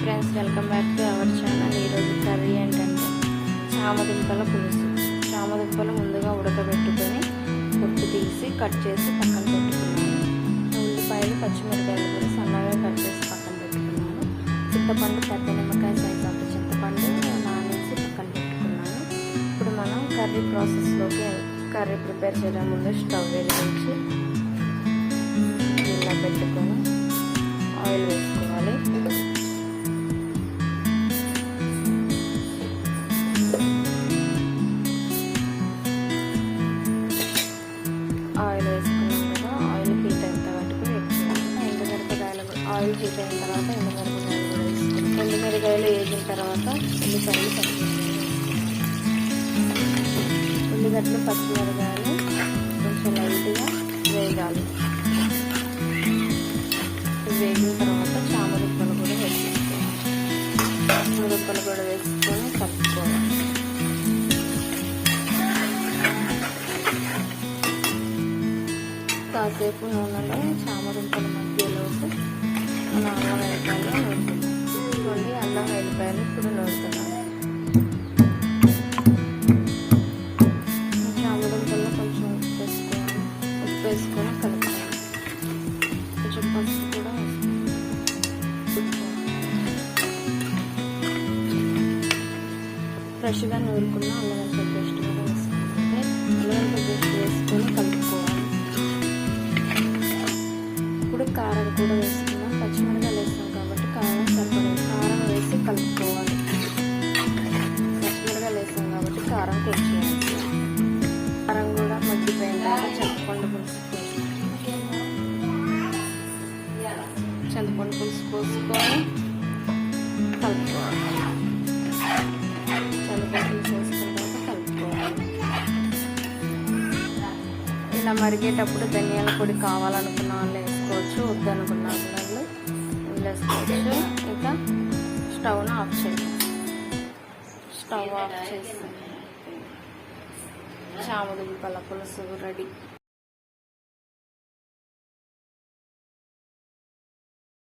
Friends, welcome back to our channel. ఈరోజు curry ఏంటంటే చామదుంపల పులుసు. చామదుంపలు ముందుగా ఉడకబెట్టుకొని పొట్టు తీసి కట్ చేసి పక్కన పెట్టుకున్నాను. ఉల్లిపాయలు, పచ్చిమిరపకాయలు కూడా సన్నగా కట్ చేసి పక్కన పెట్టుకున్నాను. చింతపండు, పెద్ద నిమ్మకాయ సైజు అంత చింతపండు నానేసి పక్కన పెట్టుకున్నాను. ఇప్పుడు మనం కర్రీ ప్రాసెస్లోకి కర్రీ ప్రిపేర్ చేయడం ముందు స్టవ్ వెలిగించి ఇలా పెట్టుకొని ఆయిల్ వేసుకోవాలి. ఆయిల్ వేసుకున్నాం కదా, ఆయిల్ హీట్ అయిన వరకు వెయిట్ చేయాలి. ఎండుమిరపకాయలు ఆయిల్ హీట్ అయిన తర్వాత ఎండుమిరపకాయలు కూడా వేసుకున్నాం. ఎండుమిరపకాయలు వేసిన తర్వాత ఉల్లిపాయలు ఉల్లిగడ్డలు, పచ్చిమిరపకాయలు కొంచెం లైట్గా వేగాలి. వేగిన తర్వాత చామదుంపలు కూడా వేసుకోవాలి. చామదుంపలు కూడా వేసుకొని కలుపుకోవాలి. కాసేపు నూనెలో చామదుంపల మధ్యలోకి మన అల్లం వెల్లిపాయలు నూరుతుంది. అల్లం వెల్లిపాయలు ఇప్పుడు నూరుతున్నాను. చామదుంపల్లో కొంచెం ఉప్పు వేసుకొని కలుపుకోవాలి. కొంచెం పసుపు కూడా ఫ్రెష్గా నూరుకున్న అల్లం వెల్లిపాయ పేస్ట్ కూడా వేసుకోవాలి. అల్లం వెల్లిపాయ పేస్ట్ వేసుకొని కలుపుకోవాలి. ఇప్పుడు కారం కూడా వేసుకున్నాం. పచ్చిమిరపకాయలు వేస్తాం కాబట్టి కారం సరిపడే కారం వేసి కలుపుకోవాలి. పచ్చిమిరపకాయలు వేస్తాం కాబట్టి కారం కొంచెం కారం కూడా మగ్గిపోయిన తర్వాత చింతపండు పులుసు పోసుకొని కలుపుకోవాలి. చింతపండు పులుసు వేసుకున్న తర్వాత కలుపుకోవాలి. ఇలా మరిగేటప్పుడు ధనియాల పొడి కావాలనుకున్న వాళ్ళు వేసుకోవచ్చు, వద్దనుకున్న వాళ్ళు వేసుకోవచ్చు. ఇంకా స్టవ్ ఆఫ్ చేసి చామదుంపల పులుసు రెడీ.